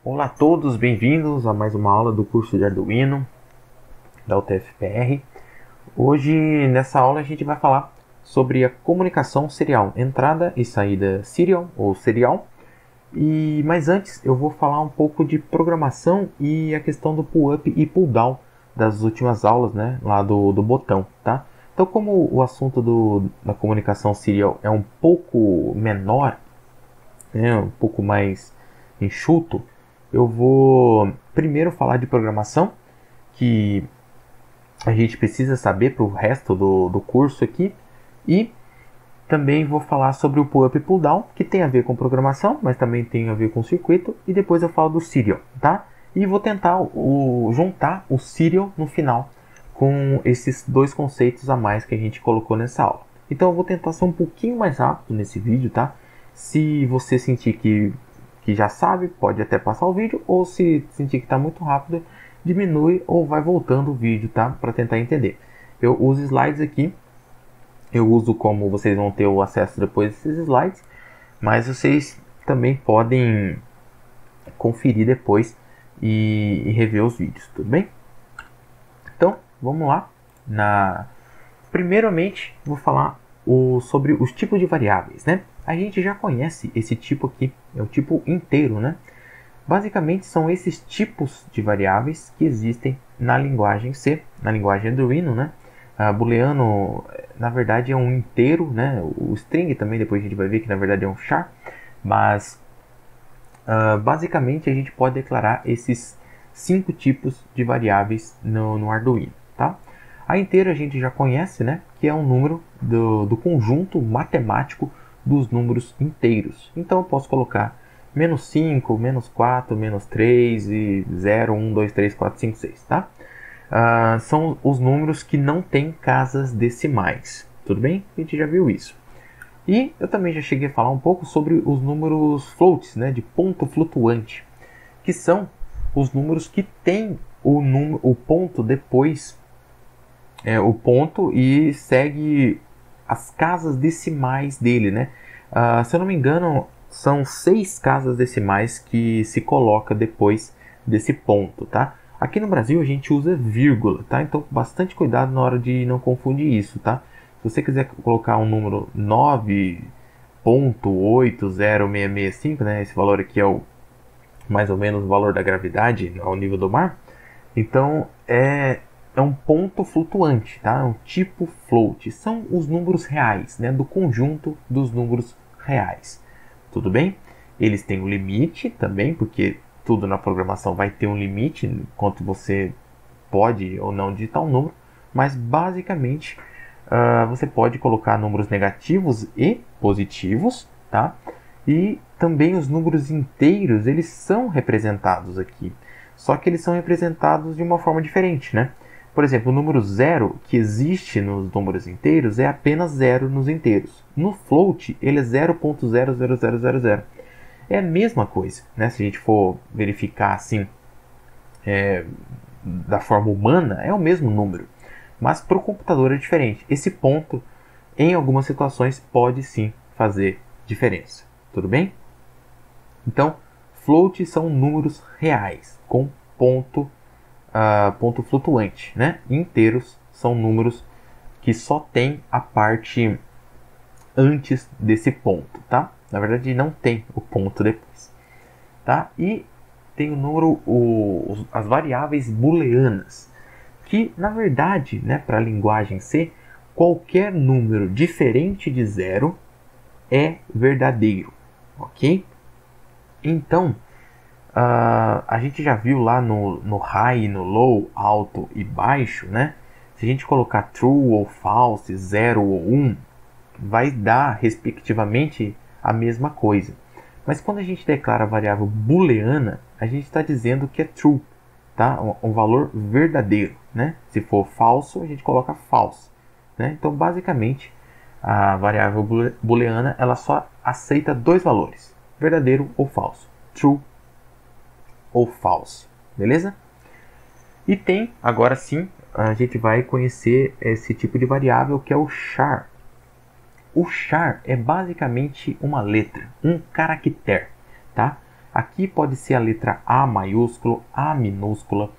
Olá a todos, bem-vindos a mais uma aula do curso de Arduino da UTF-PR. Hoje, nessa aula, a gente vai falar sobre a comunicação serial, entrada e saída serial ou serial. Mas antes, eu vou falar um pouco de programação e a questão do pull-up e pull-down das últimas aulas, né, lá do botão, tá? Então, como o assunto da comunicação serial é um pouco menor, né, um pouco mais enxuto, eu vou primeiro falar de programação, que a gente precisa saber para o resto do curso aqui, e também vou falar sobre o pull-up e pull-down, que tem a ver com programação, mas também tem a ver com circuito, e depois eu falo do serial, tá? E vou tentar juntar o serial no final com esses dois conceitos a mais que a gente colocou nessa aula. Então eu vou tentar ser um pouquinho mais rápido nesse vídeo, tá? Se você sentir que já sabe, pode até passar o vídeo, ou se sentir que está muito rápido, diminui ou vai voltando o vídeo, tá? Para tentar entender. Eu uso slides aqui, eu uso como vocês vão ter o acesso depois desses slides, mas vocês também podem conferir depois e rever os vídeos, tudo bem? Então, vamos lá. Primeiramente, vou falar sobre os tipos de variáveis, né? A gente já conhece esse tipo aqui, é o tipo inteiro, né? Basicamente são esses tipos de variáveis que existem na linguagem C, na linguagem Arduino, né? Booleano, na verdade, é um inteiro, né? O string também, depois a gente vai ver que na verdade é um char, mas basicamente a gente pode declarar esses 5 tipos de variáveis no Arduino, tá? A inteira a gente já conhece, né? Que é um número do conjunto matemático dos números inteiros. Então eu posso colocar menos 5, menos 4, menos 3 e 0, 1, 2, 3, 4, 5, 6, tá? São os números que não têm casas decimais, tudo bem? A gente já viu isso. E eu também já cheguei a falar um pouco sobre os números floats, né, de ponto flutuante, que são os números que têm o ponto depois, o ponto e segue as casas decimais dele, né? Se eu não me engano, são 6 casas decimais que se coloca depois desse ponto, tá? Aqui no Brasil a gente usa vírgula, tá? Então bastante cuidado na hora de não confundir isso, tá? Se você quiser colocar um número 9.80665, né? Esse valor aqui é mais ou menos o valor da gravidade ao nível do mar. Então é um ponto flutuante, tá? É um tipo float. São os números reais, né? Do conjunto dos números reais. Tudo bem? Eles têm um limite também, porque tudo na programação vai ter um limite, quanto você pode ou não digitar um número, mas basicamente você pode colocar números negativos e positivos, tá? E também os números inteiros, eles são representados aqui, só que eles são representados de uma forma diferente, né? Por exemplo, o número 0 que existe nos números inteiros é apenas 0 nos inteiros. No float, ele é 0.00000. É a mesma coisa, né? Se a gente for verificar assim, da forma humana, é o mesmo número. Mas para o computador é diferente. Esse ponto, em algumas situações, pode sim fazer diferença. Tudo bem? Então, float são números reais, com ponto flutuante, né? Inteiros são números que só tem a parte antes desse ponto, tá? Na verdade, não tem o ponto depois, tá? E tem o número, as variáveis booleanas, que na verdade, né, para a linguagem C, qualquer número diferente de 0 é verdadeiro, ok? Então, a gente já viu lá no high, no low, alto e baixo, né? Se a gente colocar true ou false, 0 ou 1, vai dar respectivamente a mesma coisa. Mas quando a gente declara a variável booleana, a gente está dizendo que é true, tá? Um valor verdadeiro, né? Se for falso, a gente coloca false, né? Então, basicamente, a variável booleana ela só aceita 2 valores, verdadeiro ou falso, true ou false, beleza? E tem, agora sim, a gente vai conhecer esse tipo de variável que é o char. O char é basicamente uma letra, um caractere, tá? Aqui pode ser a letra A maiúsculo, A minúscula,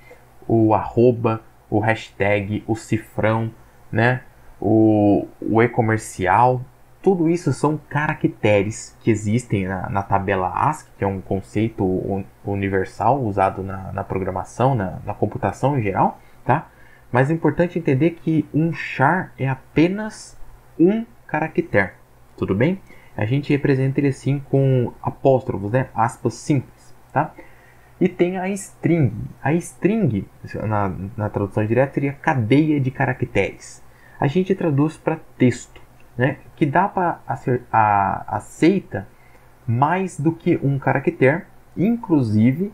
o arroba, o hashtag, o cifrão, né? o e-comercial. Tudo isso são caracteres que existem na tabela ASCII, que é um conceito universal usado na programação, na computação em geral, tá? Mas é importante entender que um char é apenas um caractere, tudo bem? A gente representa ele assim com apóstrofos, né? Aspas simples, tá? E tem a string. A string, na tradução direta, seria cadeia de caracteres. A gente traduz para texto, né? Que dá para aceita mais do que um caractere, inclusive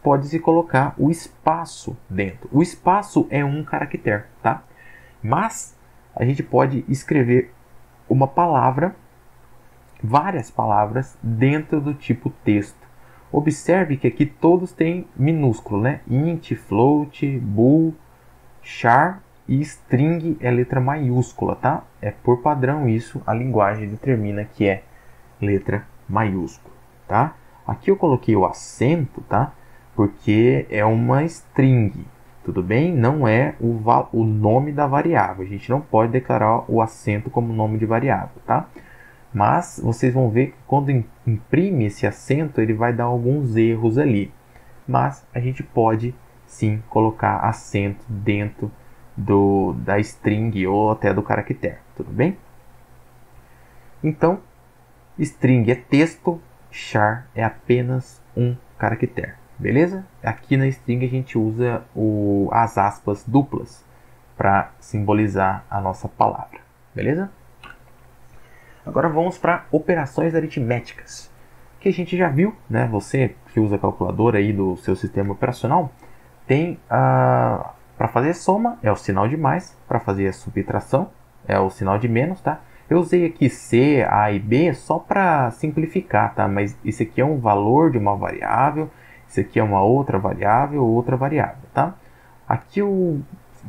pode-se colocar o espaço dentro. O espaço é um caractere, tá? Mas a gente pode escrever uma palavra, várias palavras dentro do tipo texto. Observe que aqui todos têm minúsculo, né? Int, float, bool, char e string é letra maiúscula, tá? É por padrão isso, a linguagem determina que é letra maiúscula, tá? Aqui eu coloquei o acento, tá? Porque é uma string, tudo bem? Não é o nome da variável. A gente não pode declarar o acento como nome de variável, tá? Mas vocês vão ver que quando imprime esse acento, ele vai dar alguns erros ali. Mas a gente pode sim colocar acento dentro da string ou até do caractere, tudo bem? Então, string é texto, char é apenas um caractere, beleza? Aqui na string a gente usa as aspas duplas para simbolizar a nossa palavra, beleza? Agora vamos para operações aritméticas, que a gente já viu, né? Você que usa a calculadora aí do seu sistema operacional, tem para fazer soma é o sinal de mais, para fazer a subtração é o sinal de menos, tá? Eu usei aqui C, A e B só para simplificar, tá? Mas isso aqui é um valor de uma variável, isso aqui é uma outra variável, tá? Aqui eu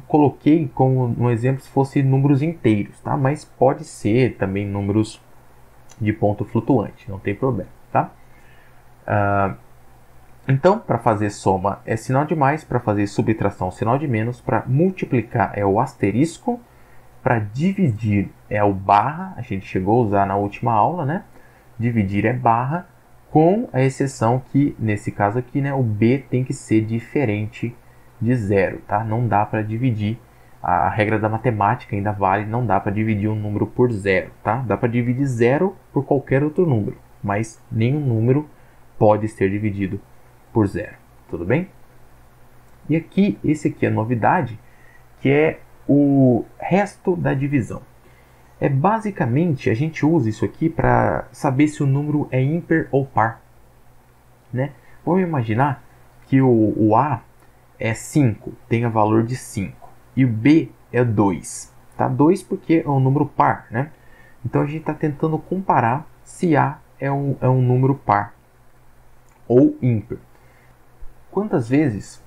coloquei como um exemplo se fosse números inteiros, tá? Mas pode ser também números de ponto flutuante, não tem problema, tá? Então, para fazer soma é sinal de mais, para fazer subtração sinal de menos, para multiplicar é o asterisco, para dividir é o barra, a gente chegou a usar na última aula, né? Dividir é barra, com a exceção que, nesse caso aqui, né, o B tem que ser diferente de zero, tá? Não dá para dividir, a regra da matemática ainda vale, não dá para dividir um número por zero, tá? Dá para dividir zero por qualquer outro número, mas nenhum número pode ser dividido por zero, tudo bem? E aqui, esse aqui é a novidade, que é o resto da divisão. Basicamente, a gente usa isso aqui para saber se o número é ímpar ou par, né? Vamos imaginar que o A é 5, tenha valor de 5, e o B é 2, tá? 2 porque é um número par, né? Então a gente está tentando comparar se A é um número par ou ímpar. Quantas vezes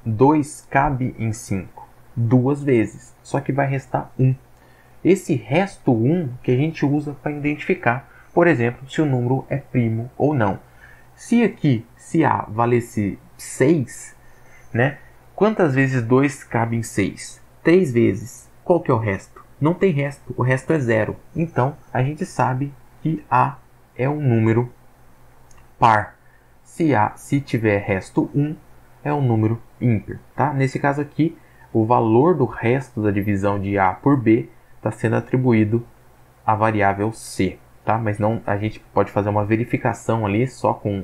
2 cabe em 5? 2 vezes, só que vai restar 1. Esse resto 1 que a gente usa para identificar, por exemplo, se o número é primo ou não. Se A valesse 6, né? Quantas vezes 2 cabe em 6? 3 vezes. Qual que é o resto? Não tem resto, o resto é 0. Então, a gente sabe que A é um número par. Se tiver resto 1, é um número ímpar, tá? Nesse caso aqui, o valor do resto da divisão de A por B está sendo atribuído à variável C, tá? Mas não, a gente pode fazer uma verificação ali só com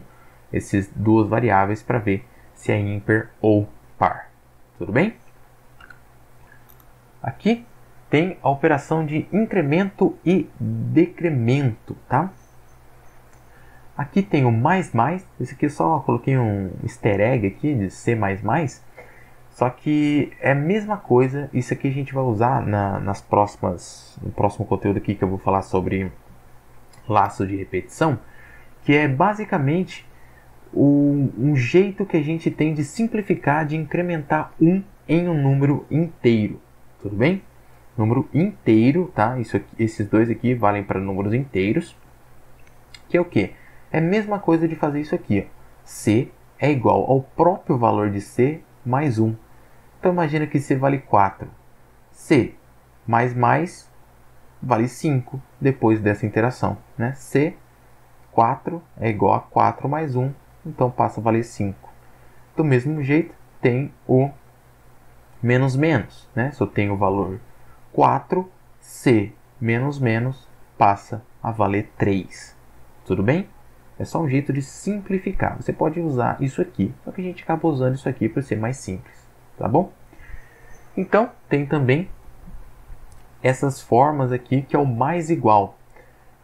essas duas variáveis para ver se é ímpar ou par. Tudo bem? Aqui tem a operação de incremento e decremento, tá? Aqui tem o mais, esse aqui eu só coloquei um easter egg aqui de C++, só que é a mesma coisa, isso aqui a gente vai usar no próximo conteúdo aqui que eu vou falar sobre laços de repetição, que é basicamente um jeito que a gente tem de simplificar, de incrementar 1 em um número inteiro, tudo bem? Número inteiro, tá? Esses dois aqui valem para números inteiros, que é o quê? É a mesma coisa de fazer isso aqui. Ó. C é igual ao próprio valor de C mais 1. Então imagina que C vale 4. C mais vale 5 depois dessa interação. Né? C, 4 é igual a 4 mais 1, então passa a valer 5. Do mesmo jeito, tem o menos menos. Né? Se eu tenho o valor 4, C menos menos passa a valer 3. Tudo bem? É só um jeito de simplificar. Você pode usar isso aqui, só que a gente acaba usando isso aqui para ser mais simples. Tá bom? Então, tem também essas formas aqui que é o mais igual.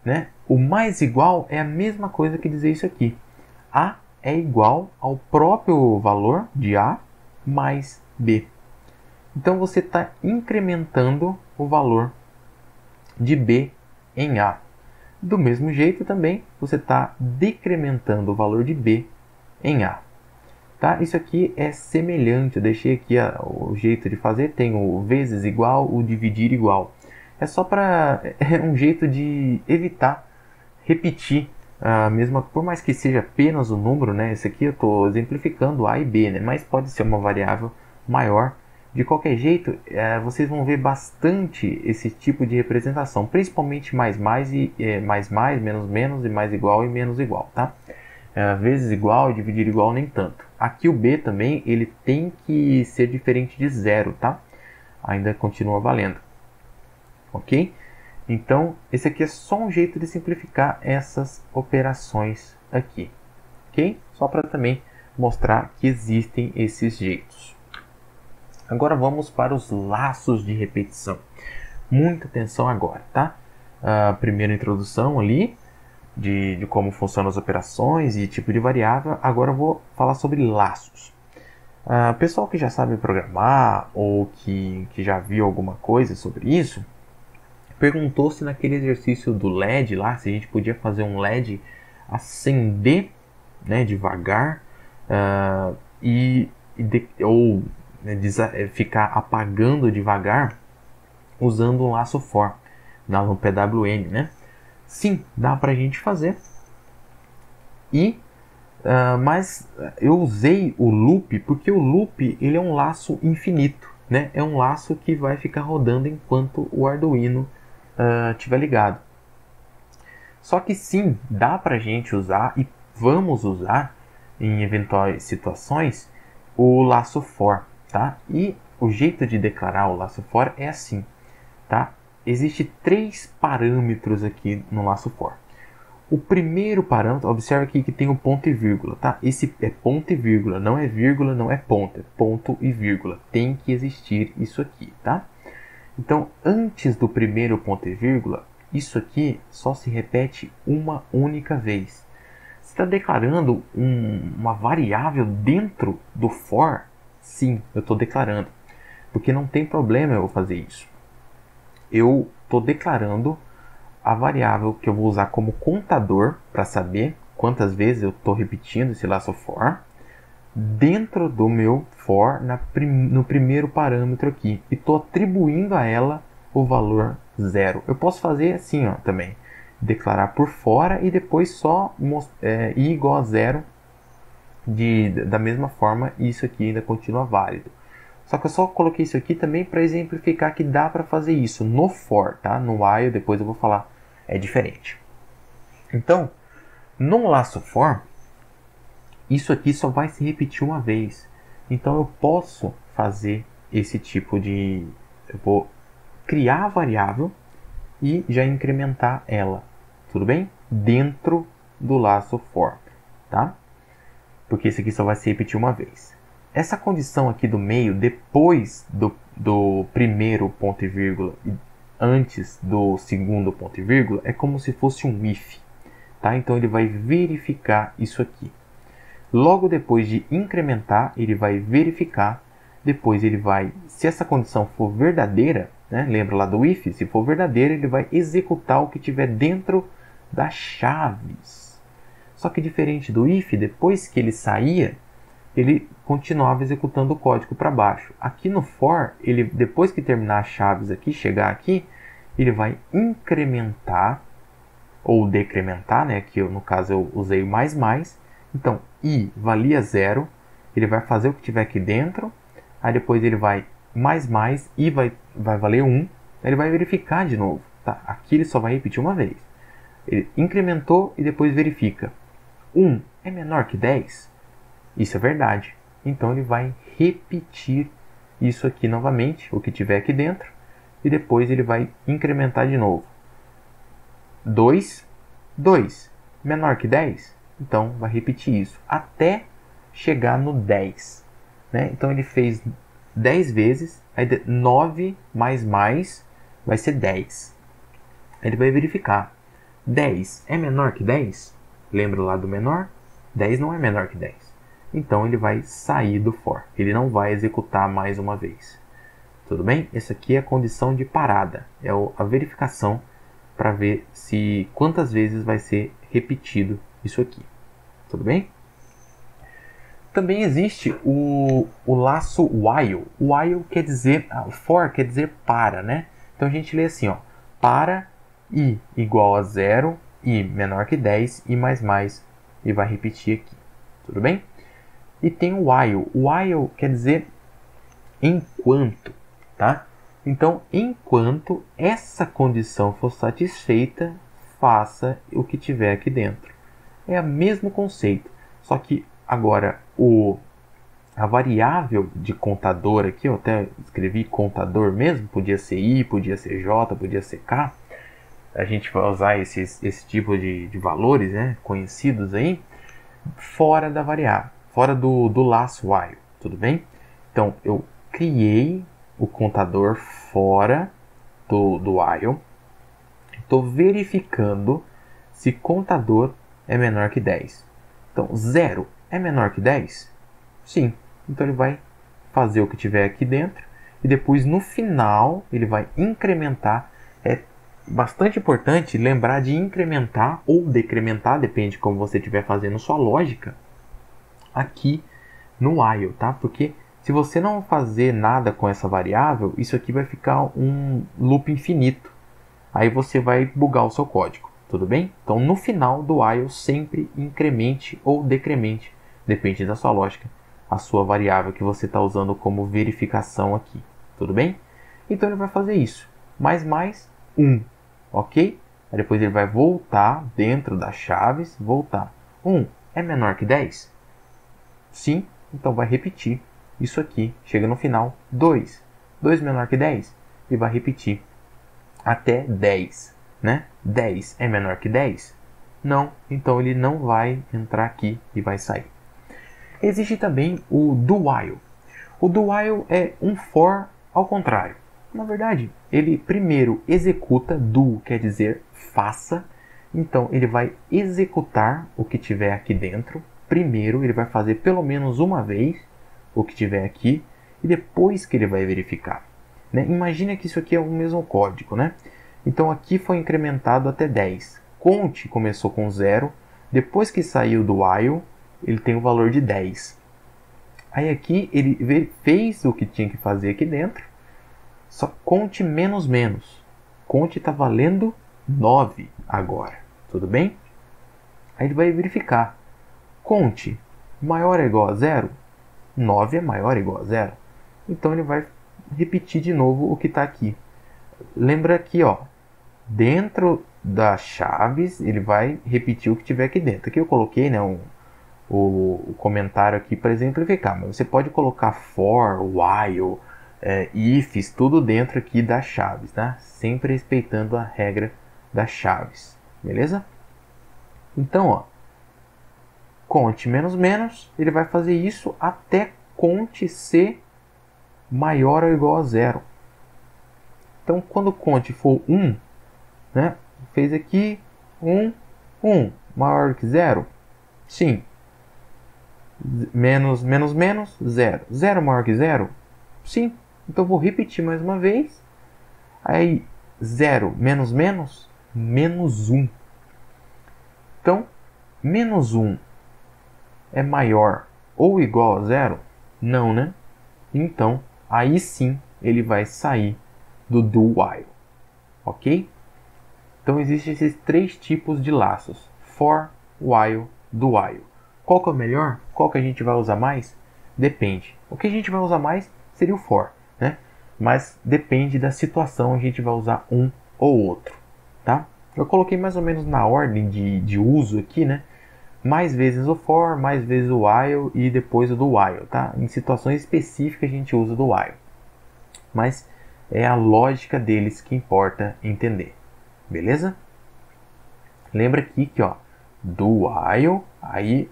Né? O mais igual é a mesma coisa que dizer isso aqui. A é igual ao próprio valor de A mais B. Então você está incrementando o valor de B em A. Do mesmo jeito também você está decrementando o valor de B em A. Tá? Isso aqui é semelhante, eu deixei aqui o jeito de fazer, tem o vezes igual, o dividir igual. É só para um jeito de evitar repetir a mesma, por mais que seja apenas o número, né? Esse aqui eu estou exemplificando A e B, né? Mas pode ser uma variável maior. De qualquer jeito, vocês vão ver bastante esse tipo de representação, principalmente mais, menos, menos, e mais igual e menos igual, tá? Vezes igual e dividir igual nem tanto. Aqui o B também, ele tem que ser diferente de zero, tá? Ainda continua valendo. Ok? Então, esse aqui é só um jeito de simplificar essas operações aqui. Ok? Só para também mostrar que existem esses jeitos. Agora vamos para os laços de repetição. Muita atenção agora, tá? A primeira introdução ali de como funcionam as operações e tipo de variável. Agora eu vou falar sobre laços. Pessoal que já sabe programar ou que já viu alguma coisa sobre isso, perguntou se naquele exercício do LED lá, se a gente podia fazer um LED acender, né, devagar ou ficar apagando devagar usando um laço for no PWM, né? Sim, dá pra gente fazer. Mas eu usei o loop porque o loop ele é um laço infinito, né? É um laço que vai ficar rodando enquanto o Arduino estiver ligado. Só que sim, dá pra gente usar e vamos usar em eventuais situações o laço for, tá? E o jeito de declarar o laço for é assim, tá? Existem 3 parâmetros aqui no laço for. O primeiro parâmetro, observe aqui que tem o ponto e vírgula, tá? Esse é ponto e vírgula, não é vírgula, não é ponto e vírgula. Tem que existir isso aqui, tá? Então, antes do primeiro ponto e vírgula, isso aqui só se repete uma única vez. Você está declarando uma variável dentro do for? Sim, eu estou declarando. Porque não tem problema eu fazer isso. Eu estou declarando a variável que eu vou usar como contador para saber quantas vezes eu estou repetindo esse laço for dentro do meu for no primeiro parâmetro aqui e estou atribuindo a ela o valor 0. Eu posso fazer assim ó, também, declarar por fora e depois só i igual a 0 da mesma forma, e isso aqui ainda continua válido. Só que eu só coloquei isso aqui também para exemplificar que dá para fazer isso no for, tá? No while, depois eu vou falar, é diferente. Então, no laço for, isso aqui só vai se repetir uma vez. Então eu posso fazer esse tipo de... Eu vou criar a variável e já incrementar ela, tudo bem? Dentro do laço for, tá? Porque esse aqui só vai se repetir uma vez. Essa condição aqui do meio, depois do primeiro ponto e vírgula e antes do segundo ponto e vírgula, é como se fosse um if, tá? Então ele vai verificar isso aqui. Logo depois de incrementar, ele vai verificar. Depois ele vai, se essa condição for verdadeira, né? Lembra lá do if? Se for verdadeira, ele vai executar o que tiver dentro das chaves. Só que diferente do if, depois que ele saía, ele continuava executando o código para baixo. Aqui no for, ele, depois que terminar as chaves aqui, chegar aqui, ele vai incrementar ou decrementar, né? Que no caso eu usei o mais. Então, i valia 0, ele vai fazer o que tiver aqui dentro, aí depois ele vai mais, i vai valer 1, ele vai verificar de novo. Tá? Aqui ele só vai repetir uma vez. Ele incrementou e depois verifica. 1 é menor que 10? Isso é verdade. Então ele vai repetir isso aqui novamente, o que tiver aqui dentro, e depois ele vai incrementar de novo. 2 menor que 10? Então vai repetir isso até chegar no 10. Né? Então ele fez 10 vezes, aí 9 mais vai ser 10. Ele vai verificar. 10 é menor que 10? Lembra lá do menor? 10 não é menor que 10. Então ele vai sair do for. Ele não vai executar mais uma vez. Tudo bem? Essa aqui é a condição de parada. É a verificação para ver se quantas vezes vai ser repetido isso aqui. Tudo bem? Também existe o laço while. While quer dizer, for quer dizer para, né? Então a gente lê assim, ó, para i igual a 0, i menor que 10, i mais, e vai repetir aqui. Tudo bem? E tem o while. While quer dizer enquanto, tá? Então, enquanto essa condição for satisfeita, faça o que tiver aqui dentro. É o mesmo conceito, só que agora a variável de contador aqui, eu até escrevi contador mesmo, podia ser i, podia ser j, podia ser k. A gente vai usar esse tipo de valores, né, conhecidos aí, fora da variável, fora do laço while, tudo bem? Então, eu criei o contador fora do while, estou verificando se contador é menor que 10. Então, 0 é menor que 10? Sim. Então, ele vai fazer o que tiver aqui dentro e depois, no final, ele vai incrementar. É bastante importante lembrar de incrementar ou decrementar, depende de como você estiver fazendo sua lógica, aqui no while, tá? Porque se você não fazer nada com essa variável, isso aqui vai ficar um loop infinito. Aí você vai bugar o seu código, tudo bem? Então, no final do while, sempre incremente ou decremente, depende da sua lógica, a sua variável que você está usando como verificação aqui, tudo bem? Então, ele vai fazer isso, mais 1, ok? Aí depois ele vai voltar dentro das chaves, voltar. 1 é menor que 10? Sim, então vai repetir isso aqui, chega no final, 2 menor que 10? E vai repetir até 10, né? 10 é menor que 10? Não, então ele não vai entrar aqui e vai sair. Existe também o do while. O do while é um for ao contrário. Na verdade, ele primeiro executa, do quer dizer faça, então ele vai executar o que tiver aqui dentro. Primeiro ele vai fazer pelo menos uma vez o que tiver aqui e depois que ele vai verificar. Né? Imagina que isso aqui é o mesmo código, né? Então aqui foi incrementado até 10. Conte começou com 0, depois que saiu do while, ele tem o valor de 10. Aí aqui ele fez o que tinha que fazer aqui dentro, só conte menos. Conte está valendo 9 agora, tudo bem? Aí ele vai verificar. Conte maior ou igual a 0? 9 é maior ou igual a 0. Então ele vai repetir de novo o que está aqui. Lembra aqui, ó, dentro das chaves, ele vai repetir o que tiver aqui dentro. Aqui eu coloquei, né, o comentário aqui para exemplificar, mas você pode colocar for, while, ifs, tudo dentro aqui das chaves, tá? Sempre respeitando a regra das chaves, beleza? Então, ó, conte menos, ele vai fazer isso até conte ser maior ou igual a 0. Então, quando conte for 1, né, fez aqui 1, maior que 0? Sim. Menos, 0. 0 maior que 0? Sim. Então, vou repetir mais uma vez. Aí, 0 menos, menos 1. Então, menos 1 é maior ou igual a 0? Não, né? Então, aí sim, ele vai sair do while. Ok? Então existem esses três tipos de laços: for, while, do while. Qual que é o melhor? Qual que a gente vai usar mais? Depende. O que a gente vai usar mais seria o for, né? Mas depende da situação, a gente vai usar um ou outro, tá? Eu coloquei mais ou menos na ordem de uso aqui, né? Mais vezes o for, mais vezes o while e depois o do while, tá? Em situações específicas a gente usa o do while. Mas é a lógica deles que importa entender. Beleza? Lembra aqui que, ó, do while, aí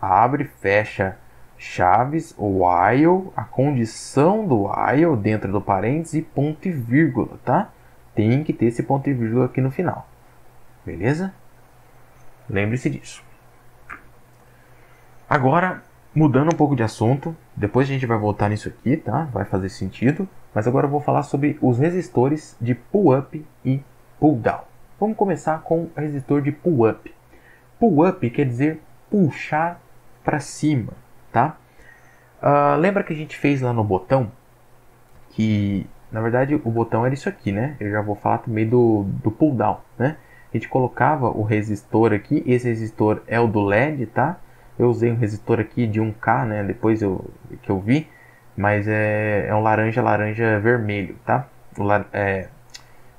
abre, fecha chaves, o while, a condição do while dentro do parênteses e ponto e vírgula, tá? Tem que ter esse ponto e vírgula aqui no final. Beleza? Lembre-se disso. Agora, mudando um pouco de assunto, depois a gente vai voltar nisso aqui, tá? Vai fazer sentido. Mas agora eu vou falar sobre os resistores de pull-up e pull-down. Vamos começar com o resistor de pull-up. Pull-up quer dizer puxar para cima, tá? Lembra que a gente fez lá no botão? Que, na verdade, o botão era isso aqui, né? Eu já vou falar também do pull-down, né? A gente colocava o resistor aqui. Esse resistor é o do LED, tá? Eu usei um resistor aqui de 1K, né? Depois que eu vi. Mas é um laranja vermelho, tá?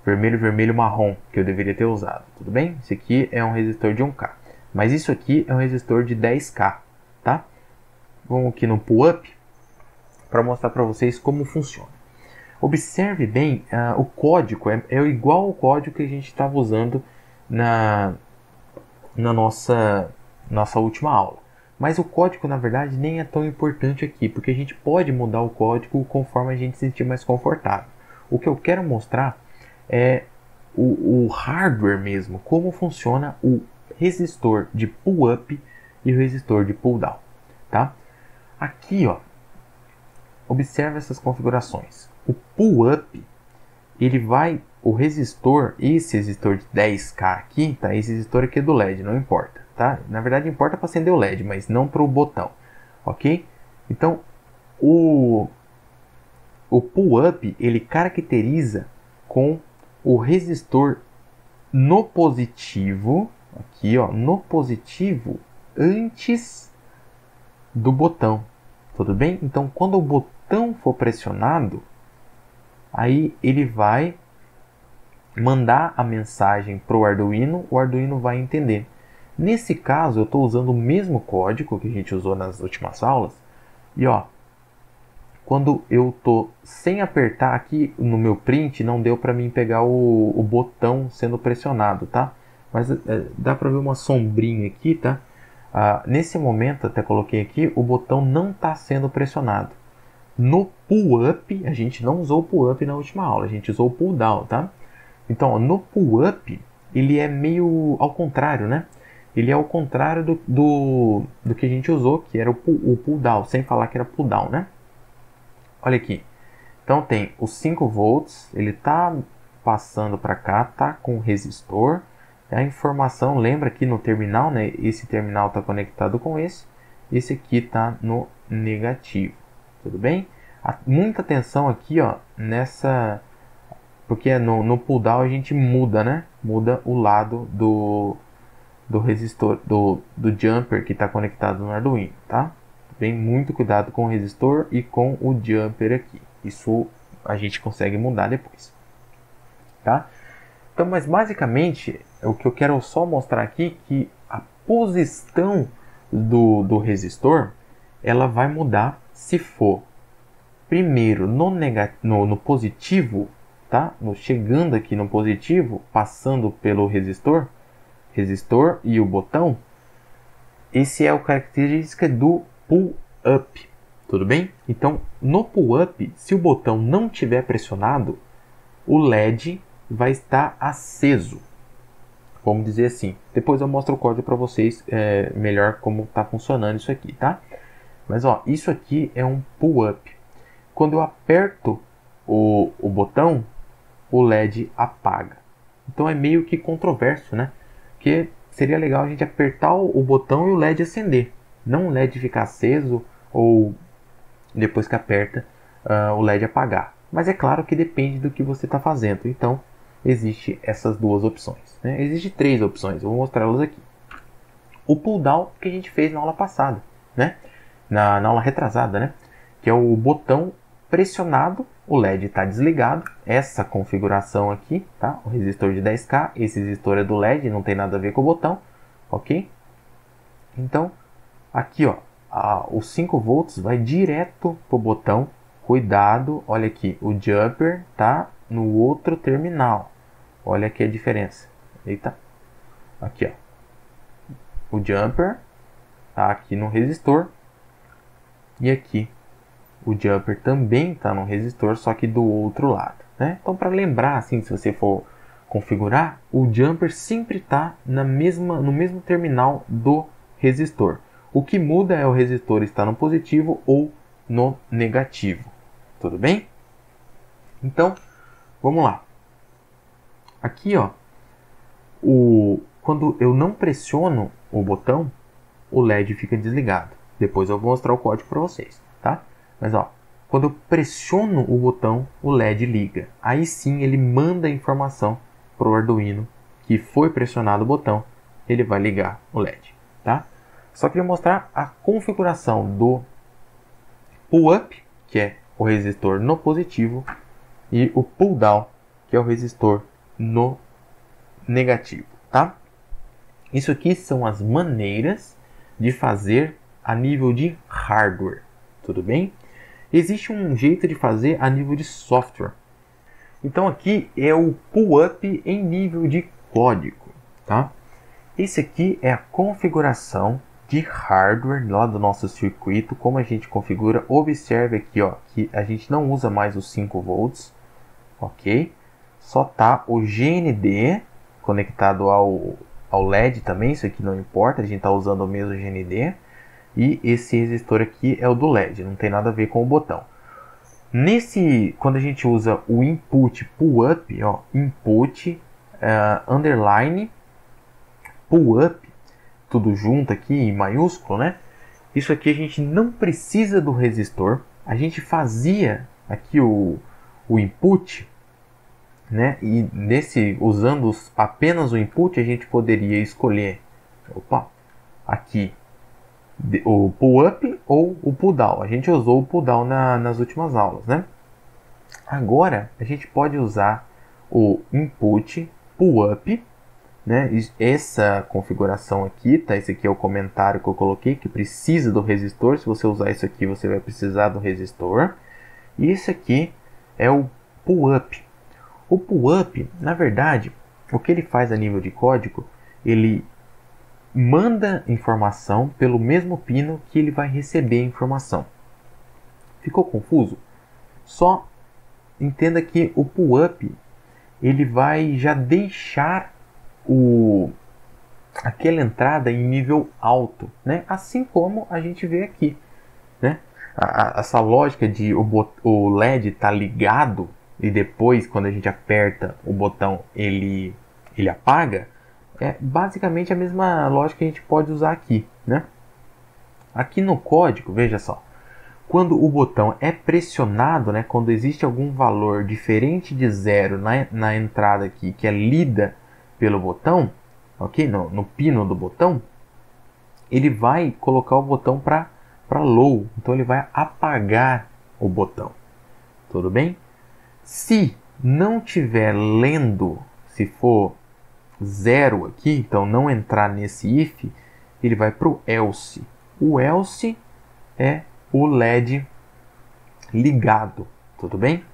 Vermelho marrom que eu deveria ter usado, tudo bem? Esse aqui é um resistor de 1K. Mas isso aqui é um resistor de 10K, tá? Vamos aqui no pull-up para mostrar para vocês como funciona. Observe bem, o código é igual ao código que a gente estava usando na nossa última aula. Mas o código, na verdade, nem é tão importante aqui, porque a gente pode mudar o código conforme a gente se sentir mais confortável. O que eu quero mostrar é o hardware mesmo, como funciona o resistor de pull-up e o resistor de pull-down, tá? Aqui, ó, observe essas configurações. O pull-up, ele vai, o resistor, esse resistor de 10K aqui, tá? Esse resistor aqui é do LED, não importa, tá? Na verdade importa para acender o LED, mas não para o botão, ok? Então, o pull-up, ele caracteriza com o resistor no positivo, aqui, ó, no positivo antes do botão, tudo bem? Então, quando o botão for pressionado, aí ele vai mandar a mensagem para o Arduino vai entender. Nesse caso, eu estou usando o mesmo código que a gente usou nas últimas aulas, e ó, quando eu estou sem apertar aqui no meu print, não deu para mim pegar o botão sendo pressionado, tá? Mas dá para ver uma sombrinha aqui, tá? Nesse momento, até coloquei aqui, o botão não está sendo pressionado. No pull-up, a gente não usou o pull-up na última aula, a gente usou o pull-down, tá? Então, ó, no pull-up, ele é meio ao contrário, né? Ele é ao contrário do que a gente usou, que era o pull-down, sem falar que era pull-down, né? Olha aqui. Então, tem os 5 volts, ele tá passando para cá, tá com o resistor. A informação, lembra aqui no terminal, né? Esse terminal está conectado com esse aqui está no negativo. Tudo bem? Muita atenção aqui, ó, nessa, porque no pull down a gente muda, né? Muda o lado do resistor, do jumper que está conectado no Arduino, tá? Bem, muito cuidado com o resistor e com o jumper aqui. Isso a gente consegue mudar depois, tá? Então, mas basicamente, o que eu quero só mostrar aqui é que a posição do resistor, ela vai mudar se for primeiro no positivo, tá? Chegando aqui no positivo, passando pelo resistor e o botão. Esse é a característica do pull-up, tudo bem? Então, no pull-up, se o botão não tiver pressionado, o LED vai estar aceso, vamos dizer assim. Depois eu mostro o código para vocês melhor como está funcionando isso aqui, tá? Mas ó, isso aqui é um pull-up. Quando eu aperto o botão, o LED apaga. Então é meio que controverso, né? Porque seria legal a gente apertar o botão e o LED acender, não o LED ficar aceso ou depois que aperta o LED apagar. Mas é claro que depende do que você está fazendo. Então existe essas duas opções, né? Existem três opções, eu vou mostrá-las aqui. O pull down que a gente fez na aula passada, né? Na aula retrasada, né? Que é o botão pressionado, o LED está desligado, essa configuração aqui, tá? O resistor de 10K, esse resistor é do LED, não tem nada a ver com o botão, ok? Então, aqui ó, os 5 volts vai direto pro botão. Cuidado, olha aqui, o jumper tá no outro terminal. Olha aqui a diferença. Eita. Aqui ó. O jumper tá aqui no resistor. E aqui o jumper também está no resistor, só que do outro lado, né? Então, para lembrar, assim, se você for configurar, o jumper sempre está no mesmo terminal do resistor. O que muda é o resistor estar no positivo ou no negativo. Tudo bem? Então, vamos lá. Aqui, ó, quando eu não pressiono o botão, o LED fica desligado. Depois eu vou mostrar o código para vocês, tá? Mas ó, quando eu pressiono o botão, o LED liga. Aí sim ele manda a informação para o Arduino que foi pressionado o botão, ele vai ligar o LED, tá? Só queria mostrar a configuração do pull-up, que é o resistor no positivo, e o pull-down, que é o resistor no negativo, tá? Isso aqui são as maneiras de fazer a nível de hardware, tudo bem? Existe um jeito de fazer a nível de software. Então aqui é o pull-up em nível de código, tá? Esse aqui é a configuração de hardware lá do nosso circuito, como a gente configura. Observe aqui, ó, que a gente não usa mais os 5 volts, ok? Só tá o GND conectado ao LED também, isso aqui não importa, a gente está usando o mesmo GND. E esse resistor aqui é o do LED, não tem nada a ver com o botão. Quando a gente usa o input pull-up, ó, input underline pull-up, tudo junto aqui em maiúsculo, né? Isso aqui a gente não precisa do resistor. A gente fazia aqui o input, né? E usando apenas o input, a gente poderia escolher, aqui o pull-up ou o pull-down. A gente usou o pull-down nas últimas aulas, né? Agora a gente pode usar o input pull-up, né? Essa configuração aqui, tá? Esse aqui é o comentário que eu coloquei, que precisa do resistor. Se você usar isso aqui, você vai precisar do resistor. E esse aqui é o pull-up. O pull-up, na verdade, o que ele faz a nível de código, ele manda informação pelo mesmo pino que ele vai receber a informação. Ficou confuso? Só entenda que o pull-up ele vai já deixar aquela entrada em nível alto, né? Assim como a gente vê aqui, né? Essa lógica de o LED tá ligado e depois quando a gente aperta o botão ele apaga, é basicamente a mesma lógica que a gente pode usar aqui, né? Aqui no código, veja só, quando o botão é pressionado, né, quando existe algum valor diferente de 0 na entrada aqui, que é lida pelo botão, ok? No pino do botão, ele vai colocar o botão para low, então ele vai apagar o botão, tudo bem? Se não tiver lendo, se for 0 aqui, então não entrar nesse if, ele vai para o else. O else é o LED ligado, tudo bem?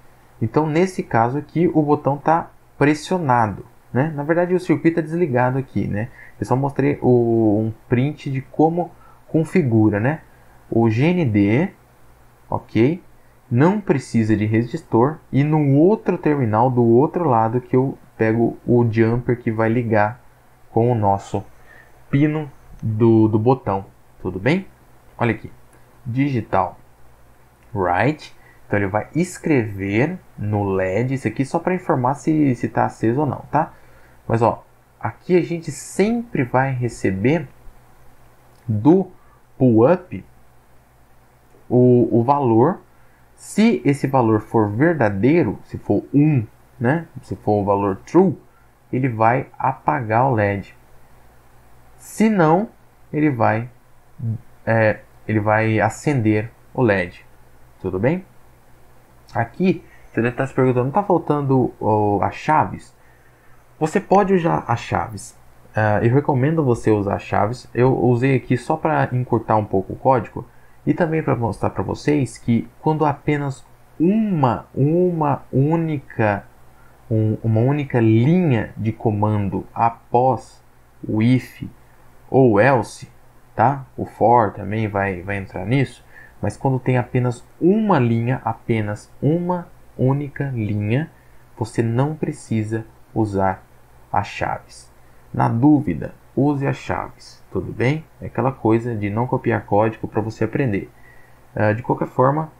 Então nesse caso aqui o botão está pressionado, né? Na verdade o circuito é desligado aqui, né? Eu só mostrei um print de como configura, né? O GND, ok? Não precisa de resistor e no outro terminal do outro lado que eu pego o jumper que vai ligar com o nosso pino do botão, tudo bem? Olha aqui, digital write, então ele vai escrever no LED, isso aqui só para informar se está aceso ou não, tá? Mas ó, aqui a gente sempre vai receber do pull-up o valor. Se esse valor for verdadeiro, se for 1, né? Se for o valor true, ele vai apagar o LED. Se não, ele vai acender o LED. Tudo bem? Aqui você deve estar se perguntando, não está faltando as chaves? Você pode usar as chaves. Eu recomendo você usar as chaves. Eu usei aqui só para encurtar um pouco o código e também para mostrar para vocês que quando apenas uma única linha de comando após o if ou else, tá? O for também vai entrar nisso, mas quando tem apenas uma linha, apenas uma única linha, você não precisa usar as chaves. Na dúvida, use as chaves, tudo bem? É aquela coisa de não copiar código para você aprender. De qualquer forma,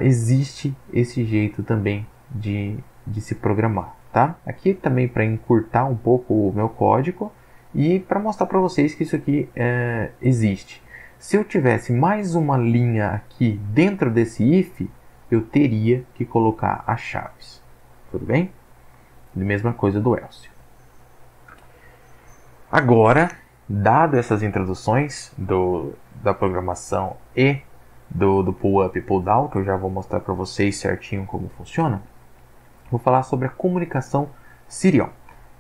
existe esse jeito também de se programar, tá? Aqui também para encurtar um pouco o meu código e para mostrar para vocês que isso aqui existe. Se eu tivesse mais uma linha aqui dentro desse if, eu teria que colocar as chaves, tudo bem? Mesma coisa do else. Agora, dado essas introduções da programação e do pull up e pull down, que eu já vou mostrar para vocês certinho como funciona, vou falar sobre a comunicação serial,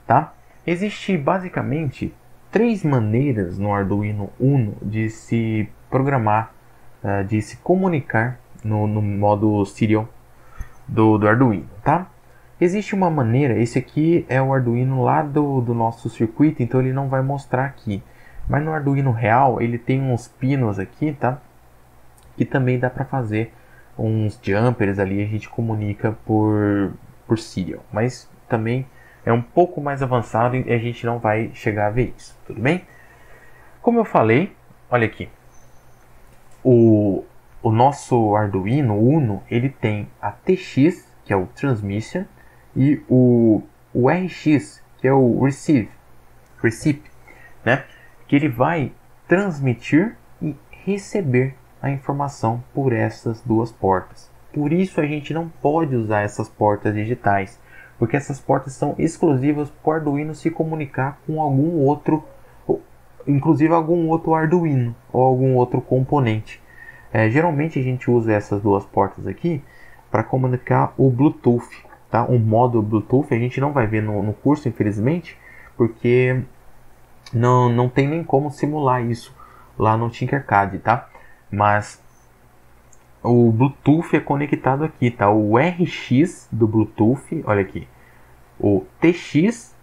tá? Existe basicamente 3 maneiras no Arduino Uno de se programar, de se comunicar no modo serial do Arduino, tá? Existe uma maneira, esse aqui é o Arduino lá do nosso circuito, então ele não vai mostrar aqui. Mas no Arduino real, ele tem uns pinos aqui, tá? Que também dá para fazer uns jumpers ali, a gente comunica por serial. Mas também é um pouco mais avançado e a gente não vai chegar a ver isso, tudo bem? Como eu falei, olha aqui. O nosso Arduino Uno, ele tem a TX, que é o Transmission, e o RX, que é o Receive, né? Que ele vai transmitir e receber a informação por essas duas portas. Por isso a gente não pode usar essas portas digitais, porque essas portas são exclusivas para o Arduino se comunicar com algum outro, inclusive algum outro Arduino ou algum outro componente. Geralmente a gente usa essas duas portas aqui para comunicar o Bluetooth, tá? Um módulo Bluetooth. A gente não vai ver no curso, infelizmente, porque não tem nem como simular isso lá no Tinkercad, tá? Mas o Bluetooth é conectado aqui, tá? O RX do Bluetooth, olha aqui. O TX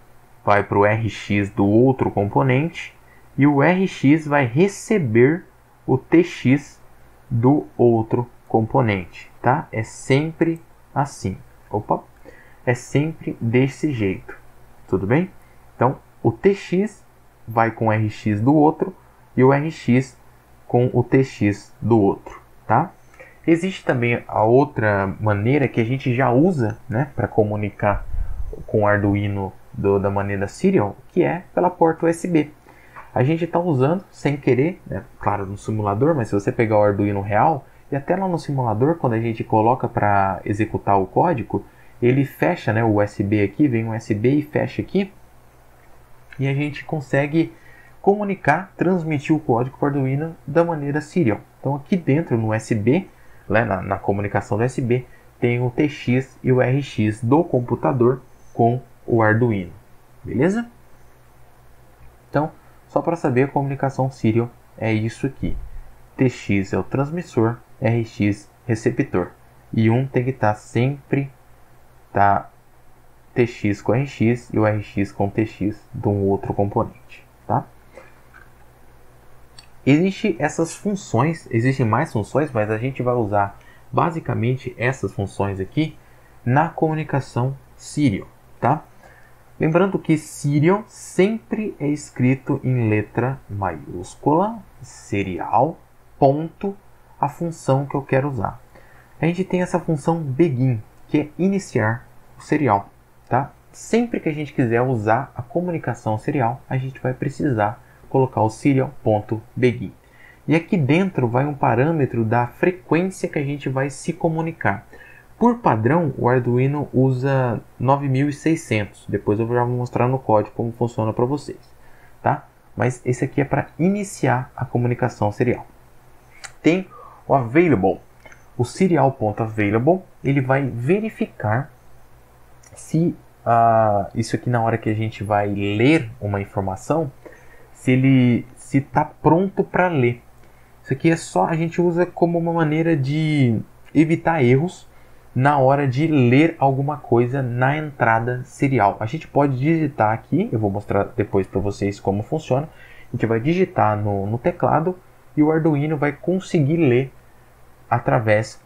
vai para o RX do outro componente e o RX vai receber o TX do outro componente, tá? É sempre assim. Opa! É sempre desse jeito. Tudo bem? Então, o TX vai com o RX do outro e o RX com o TX do outro, tá? Existe também a outra maneira que a gente já usa, né, para comunicar com o Arduino da maneira serial, que é pela porta USB. A gente está usando sem querer, né, claro, no simulador, mas se você pegar o Arduino real e até lá no simulador, quando a gente coloca para executar o código, ele fecha, né, o USB aqui, vem um USB e fecha aqui, e a gente consegue comunicar, transmitir o código para o Arduino da maneira serial. Então aqui dentro no USB, né, na comunicação do USB, tem o TX e o RX do computador com o Arduino, beleza? Então, só para saber, a comunicação serial é isso aqui. TX é o transmissor, RX receptor. E um tem que estar sempre TX com RX e o RX com TX de um outro componente, tá? Existem mais funções, mas a gente vai usar basicamente essas funções aqui na comunicação serial, tá? Lembrando que serial sempre é escrito em letra maiúscula, serial, ponto, a função que eu quero usar. A gente tem essa função begin, que é iniciar o serial, tá? Sempre que a gente quiser usar a comunicação serial, a gente vai precisar colocar o serial.begin. E aqui dentro vai um parâmetro da frequência que a gente vai se comunicar. Por padrão, o Arduino usa 9600. Depois eu já vou mostrar no código como funciona para vocês, tá? Mas esse aqui é para iniciar a comunicação serial. Tem o available. O serial.available, ele vai verificar se isso aqui na hora que a gente vai ler uma informação, se ele está pronto para ler. Isso aqui a gente usa como uma maneira de evitar erros na hora de ler alguma coisa na entrada serial. A gente pode digitar aqui, eu vou mostrar depois para vocês como funciona. A gente vai digitar no teclado e o Arduino vai conseguir ler através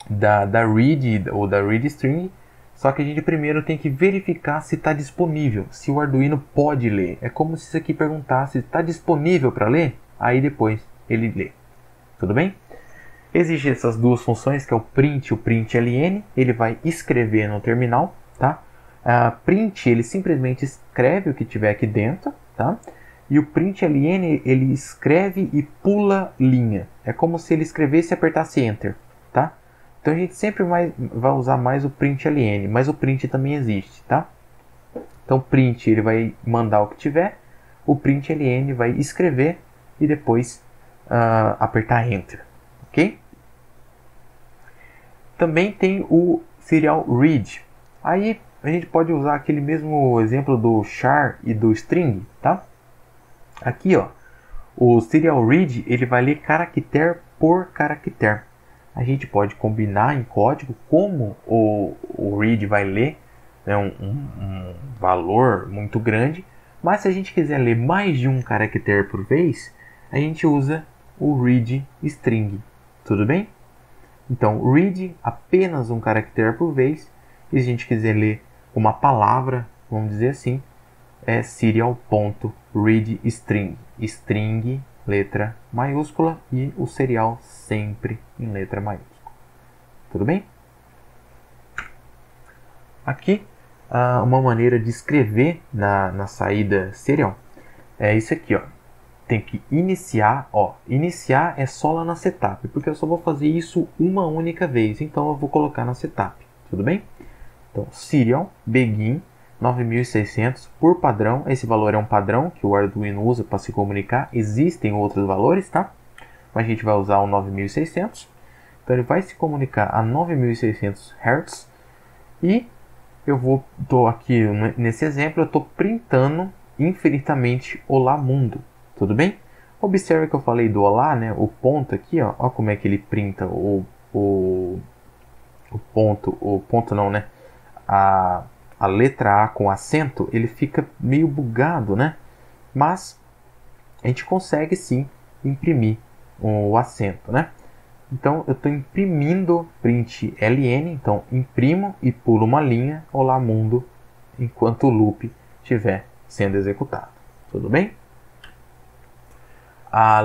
da read ou da read string. Só que a gente primeiro tem que verificar se está disponível, se o Arduino pode ler. É como se isso aqui perguntasse, está disponível para ler? Aí depois ele lê. Tudo bem? Existem essas duas funções, que é o print e o println. Ele vai escrever no terminal, tá? Print, ele simplesmente escreve o que tiver aqui dentro, tá? E o println, ele escreve e pula linha. É como se ele escrevesse e apertasse Enter, tá? Então a gente sempre vai usar mais o println, mas o print também existe, tá? Então print, ele vai mandar o que tiver, o println vai escrever e depois apertar Enter, ok? Também tem o serial read. Aí a gente pode usar aquele mesmo exemplo do char e do string, tá? Aqui, ó, o serial read, ele vai ler caractere por caractere. A gente pode combinar em código como o read vai ler, né, um valor muito grande, mas se a gente quiser ler mais de um caractere por vez, a gente usa o read string, tudo bem? Então, read apenas um caractere por vez, e se a gente quiser ler uma palavra, vamos dizer assim, é serial.readString. String, letra maiúscula, e o serial sempre em letra maiúscula. Tudo bem? Aqui, uma maneira de escrever na saída serial é isso aqui, ó. Tem que iniciar, ó. Iniciar é só lá na setup, porque eu só vou fazer isso uma única vez, então eu vou colocar na setup. Tudo bem? Então, serial begin 9600 por padrão. Esse valor é um padrão que o Arduino usa para se comunicar. Existem outros valores, tá? Mas a gente vai usar o 9600. Então ele vai se comunicar a 9600 Hz. E eu tô aqui nesse exemplo, eu estou printando infinitamente Olá Mundo. Tudo bem? Observe que eu falei do Olá, né? O ponto aqui, ó. Ó como é que ele printa o ponto não, né? A letra A com acento, ele fica meio bugado, né? Mas a gente consegue sim imprimir o acento, né? Então eu estou imprimindo println, então imprimo e pulo uma linha Olá Mundo enquanto o loop estiver sendo executado. Tudo bem?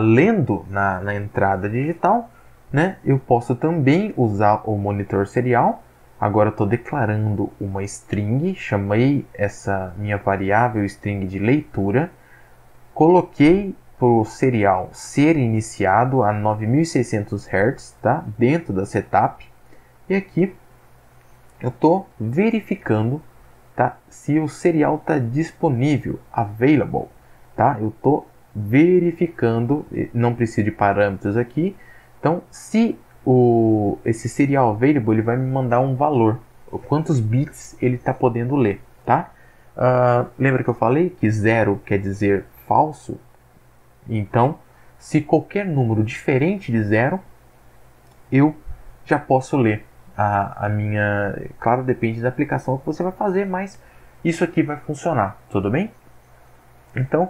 Lendo na entrada digital, né? Eu posso também usar o monitor serial. Agora eu estou declarando uma string, chamei essa minha variável string de leitura, coloquei para o serial ser iniciado a 9600 Hz, tá? Dentro da setup, e aqui eu estou verificando, tá? Se o serial está disponível, available, tá? Eu estou verificando, não preciso de parâmetros aqui, então se esse serial available, ele vai me mandar um valor, quantos bits ele está podendo ler, tá? Lembra que eu falei que 0 quer dizer falso? Então, se qualquer número diferente de 0, eu já posso ler a minha... Claro, depende da aplicação que você vai fazer, mas isso aqui vai funcionar, tudo bem? Então,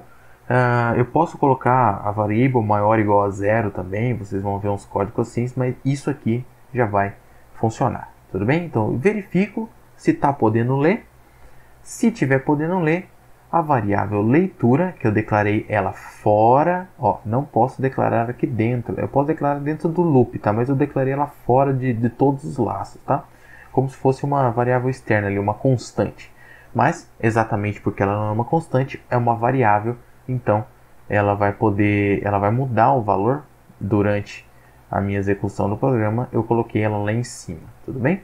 eu posso colocar a variável maior ou igual a 0 também, vocês vão ver uns códigos assim, mas isso aqui já vai funcionar, tudo bem? Então, eu verifico se está podendo ler. Se estiver podendo ler, a variável leitura, que eu declarei ela fora, ó, não posso declarar aqui dentro, eu posso declarar dentro do loop, tá? Mas eu declarei ela fora de todos os laços, tá? Como se fosse uma variável externa ali, uma constante. Mas, exatamente porque ela não é uma constante, é uma variável, então ela vai mudar o valor durante a minha execução do programa, eu coloquei ela lá em cima, tudo bem?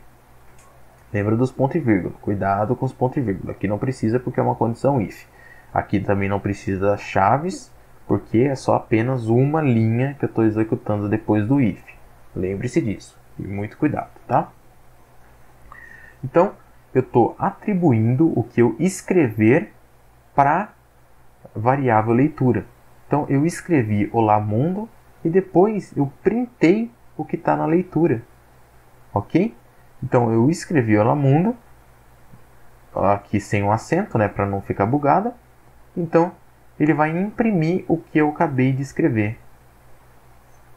Lembra dos pontos e vírgula, cuidado com os pontos e vírgula. Aqui não precisa porque é uma condição if. Aqui também não precisa das chaves, porque é só apenas uma linha que eu estou executando depois do if. Lembre-se disso, e muito cuidado, tá? Então, eu estou atribuindo o que eu escrever para a variável leitura. Então, eu escrevi Olá Mundo e depois eu printei o que está na leitura, ok? Então, eu escrevi Olá Mundo, aqui sem um acento, né, para não ficar bugada. Então, ele vai imprimir o que eu acabei de escrever.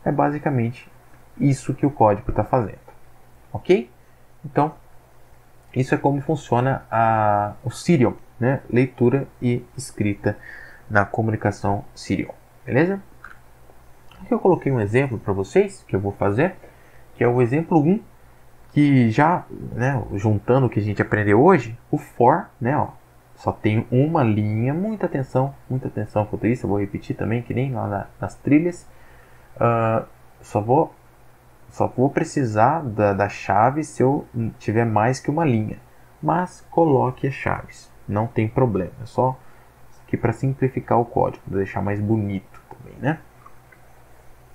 É basicamente isso que o código está fazendo, ok? Então, isso é como funciona o Serial, né? Leitura e escrita na comunicação Serial, beleza? Aqui eu coloquei um exemplo para vocês que eu vou fazer, que é o exemplo 1, que já, né, juntando o que a gente aprendeu hoje, o for, né, ó, só tem uma linha, muita atenção quanto isso, eu vou repetir também, que nem lá nas trilhas, só vou precisar da chave se eu tiver mais que uma linha, mas coloque as chaves, não tem problema, é só aqui para simplificar o código, para deixar mais bonito também, né?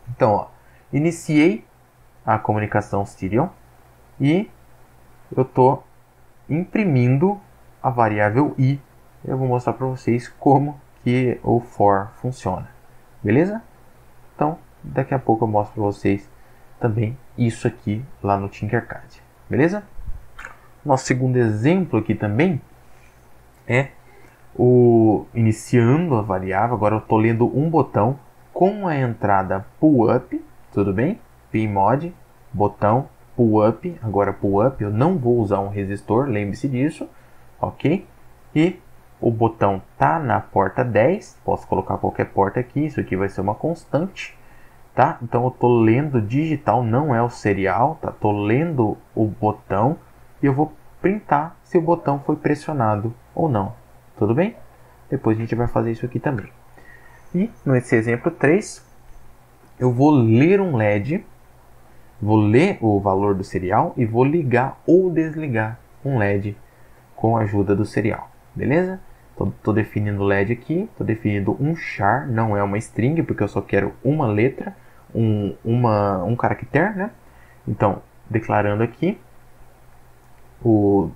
Então, ó, iniciei a comunicação Serial e eu estou imprimindo a variável i. Eu vou mostrar para vocês como que o for funciona, beleza? Então, daqui a pouco eu mostro para vocês também isso aqui lá no Tinkercad, beleza? Nosso segundo exemplo aqui também é o iniciando a variável. Agora eu estou lendo um botão com a entrada pull up, tudo bem? Pmod, botão pull up. Agora pull up, eu não vou usar um resistor, lembre-se disso, ok? E o botão tá na porta 10, posso colocar qualquer porta aqui, isso aqui vai ser uma constante, tá? Então eu estou lendo digital, não é o serial, tá? Estou lendo o botão e eu vou printar se o botão foi pressionado ou não, tudo bem? Depois a gente vai fazer isso aqui também. E nesse exemplo 3, eu vou ler um LED, vou ler o valor do serial e vou ligar ou desligar um LED com a ajuda do serial, beleza? Estou definindo o LED aqui, estou definindo um char, não é uma string, porque eu só quero uma letra, um caractere, né? Então, declarando aqui,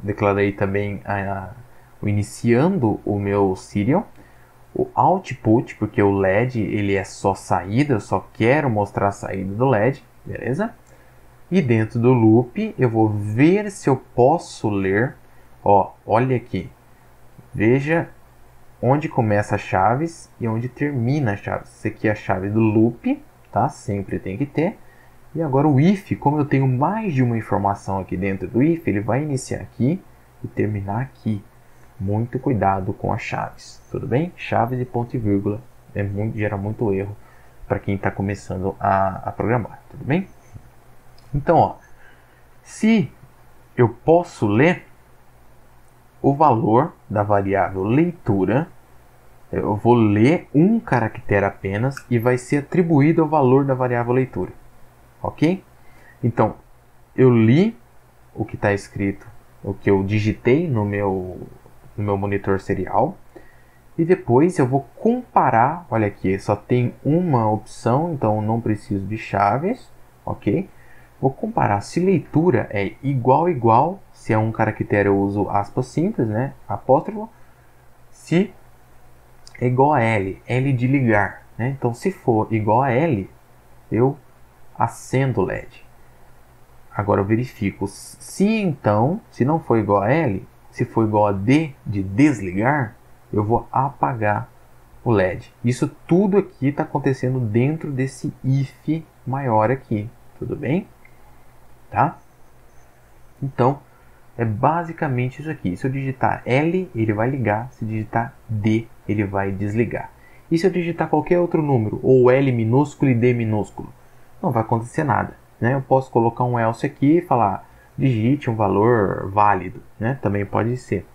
declarei também o iniciando o meu serial, o output, porque o LED ele é só saída, eu só quero mostrar a saída do LED, beleza? E dentro do loop eu vou ver se eu posso ler, ó, olha aqui, veja onde começa as chaves e onde termina as chaves. Isso aqui é a chave do loop, tá? Sempre tem que ter. E agora o if, como eu tenho mais de uma informação aqui dentro do if, ele vai iniciar aqui e terminar aqui. Muito cuidado com as chaves, tudo bem? Chaves e ponto e vírgula gera muito erro para quem está começando a programar, tudo bem? Então, ó, se eu posso ler o valor da variável leitura, eu vou ler um caractere apenas e vai ser atribuído ao valor da variável leitura, ok? Então, eu li o que está escrito, o que eu digitei no meu monitor serial, e depois eu vou comparar, olha aqui, só tem uma opção, então não preciso de chaves, ok? Vou comparar se leitura é igual, se é um caractere eu uso aspas simples, né, apóstrofo, se é igual a L, L de ligar, né? Então se for igual a L, eu acendo o LED. Agora eu verifico, se não for igual a L, se for igual a D de desligar, eu vou apagar o LED. Isso tudo aqui está acontecendo dentro desse if maior aqui, tudo bem? Tá? Então, é basicamente isso aqui. Se eu digitar L, ele vai ligar. Se digitar D, ele vai desligar. E se eu digitar qualquer outro número, ou L minúsculo e D minúsculo, não vai acontecer nada, né? Eu posso colocar um else aqui e falar, digite um valor válido, né? Também pode ser.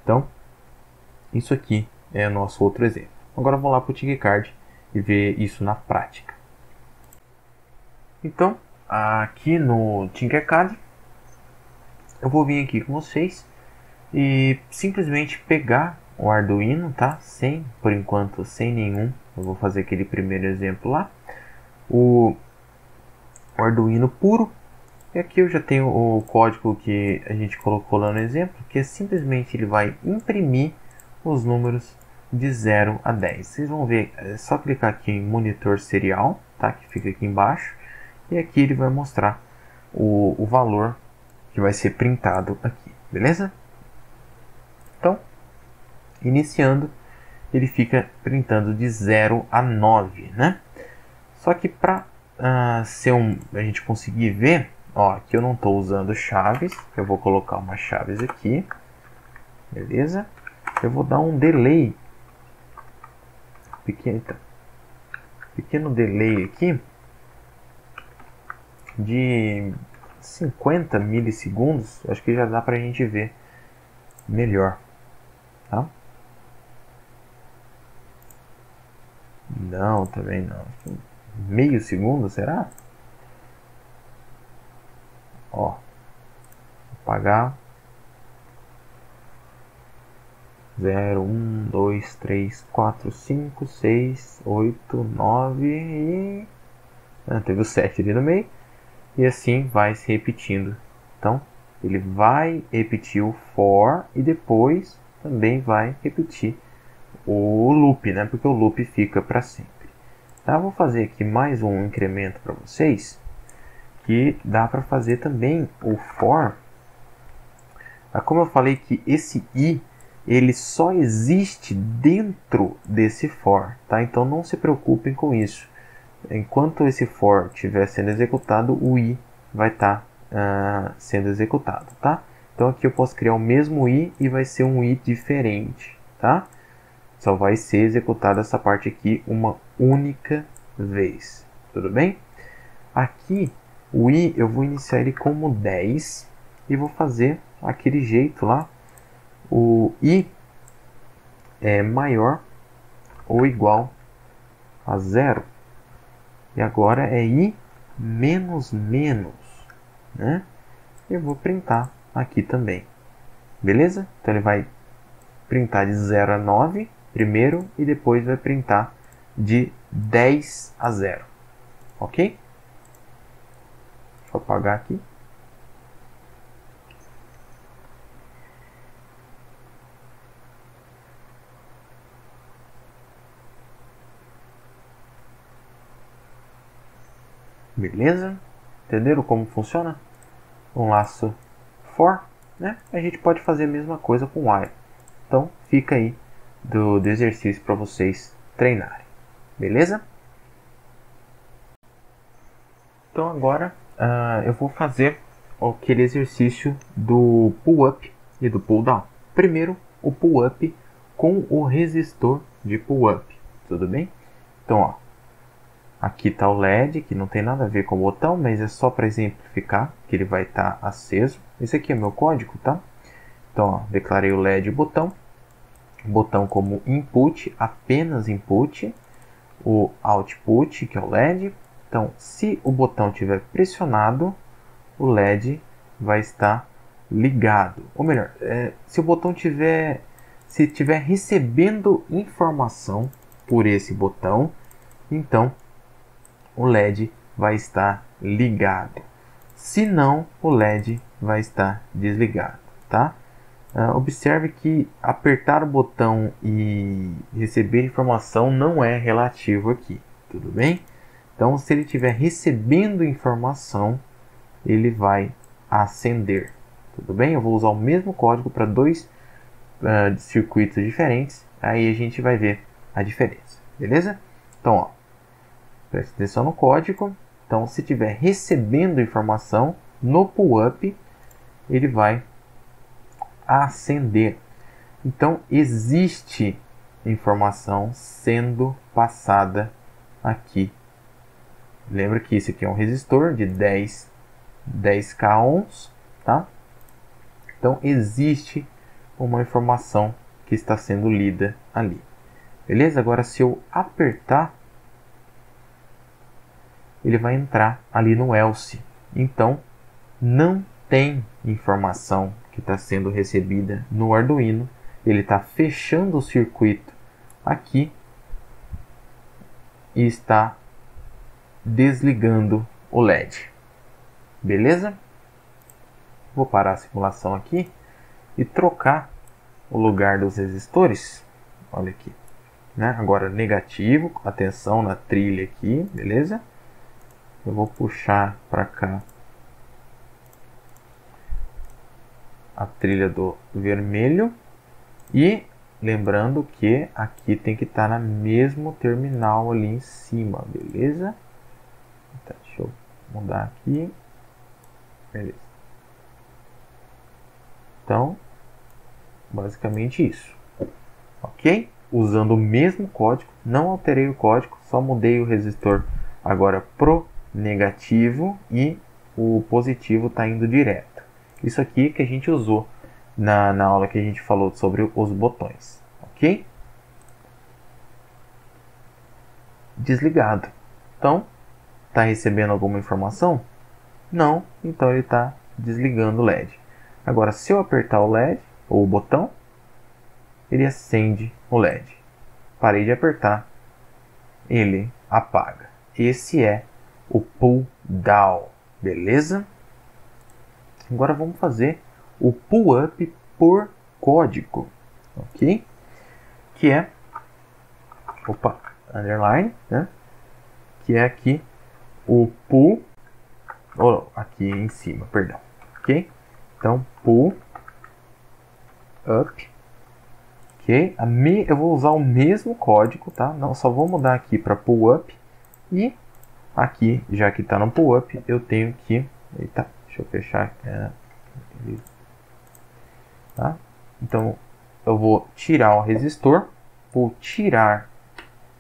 Então, isso aqui é o nosso outro exemplo. Agora vamos lá para o Tinkercad e ver isso na prática. Então, aqui no Tinkercad, eu vou vir aqui com vocês e simplesmente pegar o Arduino, tá? Por enquanto, sem nenhum. Eu vou fazer aquele primeiro exemplo lá. O Arduino puro. E aqui eu já tenho o código que a gente colocou lá no exemplo, que é simplesmente ele vai imprimir os números de 0 a 10. Vocês vão ver, é só clicar aqui em monitor serial, tá? Que fica aqui embaixo. E aqui ele vai mostrar o valor que vai ser printado aqui, beleza? Então, iniciando, ele fica printando de 0 a 9, né? Só que para a gente conseguir ver, ó, aqui eu não estou usando chaves, eu vou colocar umas chaves aqui, beleza? Eu vou dar um delay, pequeno delay aqui, de 50 milissegundos, acho que já dá para a gente ver melhor, tá? Não, também não. Meio segundo, será? Ó, apagar. 0, 1, 2, 3, 4, 5, 6, 8, 9 e... teve o 7 ali no meio. E assim vai se repetindo. Então, ele vai repetir o for e depois também vai repetir o loop, né? Porque o loop fica para sempre. Tá? Vou fazer aqui mais um incremento para vocês, que dá para fazer também o for. Como eu falei que esse i ele só existe dentro desse for, tá? Então não se preocupem com isso. Enquanto esse for estiver sendo executado, o i vai estar sendo executado, tá? Então aqui eu posso criar o mesmo i e vai ser um i diferente, tá? Só vai ser executada essa parte aqui uma única vez, tudo bem? Aqui o i eu vou iniciar ele como 10 e vou fazer aquele jeito lá. O i é maior ou igual a 0. E agora é i menos menos, né? Eu vou printar aqui também. Beleza? Então ele vai printar de 0 a 9 primeiro e depois vai printar de 10 a 0. Ok? Deixa eu apagar aqui. Beleza? Entenderam como funciona? Um laço for, né? A gente pode fazer a mesma coisa com while. Então fica aí do exercício para vocês treinarem. Beleza? Então agora eu vou fazer aquele exercício do pull up e do pull down. Primeiro o pull up com o resistor de pull up. Tudo bem? Então ó, aqui está o LED, que não tem nada a ver com o botão, mas é só para exemplificar que ele vai estar aceso. Esse aqui é meu código, tá? Então, ó, declarei o LED botão como input, apenas input, o output, que é o LED. Então, se o botão estiver pressionado, o LED vai estar ligado. Ou melhor, se o botão estiver recebendo informação por esse botão, então o LED vai estar ligado. Se não, o LED vai estar desligado, tá? Observe que apertar o botão e receber informação não é relativo aqui, tudo bem? Então, se ele estiver recebendo informação, ele vai acender, tudo bem? Eu vou usar o mesmo código para dois circuitos diferentes, aí a gente vai ver a diferença, beleza? Então, ó, preste atenção no código. Então, se estiver recebendo informação no pull-up, ele vai acender. Então, existe informação sendo passada aqui. Lembra que isso aqui é um resistor de 10k ohms, tá? Então, existe uma informação que está sendo lida ali. Beleza? Agora, se eu apertar ele vai entrar ali no else. Então, não tem informação que está sendo recebida no Arduino. Ele está fechando o circuito aqui e está desligando o LED. Beleza? Vou parar a simulação aqui e trocar o lugar dos resistores. Olha aqui, né? Agora negativo, atenção na trilha aqui, beleza? Eu vou puxar para cá a trilha do vermelho e lembrando que aqui tem que estar na mesmo terminal ali em cima, beleza? Tá, deixa eu mudar aqui, beleza? Então, basicamente isso, ok? Usando o mesmo código, não alterei o código, só mudei o resistor agora pro negativo e o positivo está indo direto. Isso aqui que a gente usou na aula que a gente falou sobre os botões, ok? Desligado. Então, está recebendo alguma informação? Não, então ele está desligando o LED. Agora, se eu apertar o LED, ou o botão, ele acende o LED. Parei de apertar, ele apaga. Esse é o pull down, beleza? Agora vamos fazer o pull up por código, ok? Que é, underline, né? Que é aqui o pull, aqui em cima, perdão, ok? Então, pull up, ok? Eu vou usar o mesmo código, tá? Não, só vou mudar aqui para pull up e aqui, já que está no pull up, eu tenho que, eita, deixa eu fechar, tá? Então, eu vou tirar o resistor, vou tirar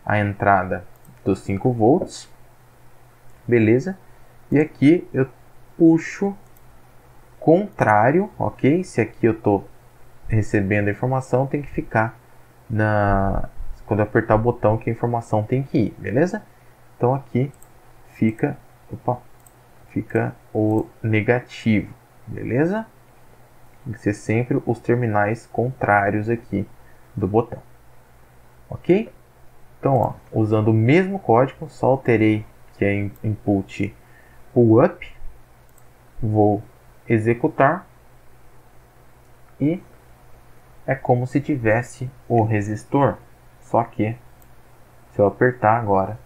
a entrada dos 5 volts, beleza? E aqui eu puxo contrário, ok? Se aqui eu estou recebendo a informação, tem que ficar quando eu apertar o botão que a informação tem que ir, beleza? Então aqui fica o negativo, beleza? Tem que ser sempre os terminais contrários aqui do botão, ok? Então, ó, usando o mesmo código, só alterei que é input pull up, vou executar e é como se tivesse o resistor, só que se eu apertar agora,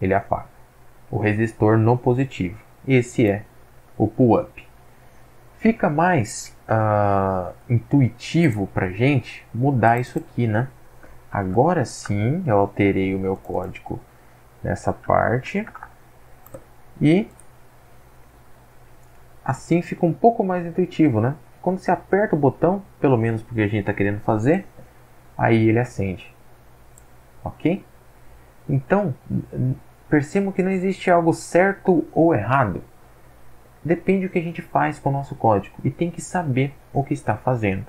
ele apaga. O resistor no positivo. Esse é o pull up. Fica mais intuitivo para gente mudar isso aqui, né? Agora sim, eu alterei o meu código nessa parte e assim fica um pouco mais intuitivo, né? Quando você aperta o botão, pelo menos porque a gente está querendo fazer, aí ele acende, ok? Então, percebo que não existe algo certo ou errado. Depende do que a gente faz com o nosso código e tem que saber o que está fazendo,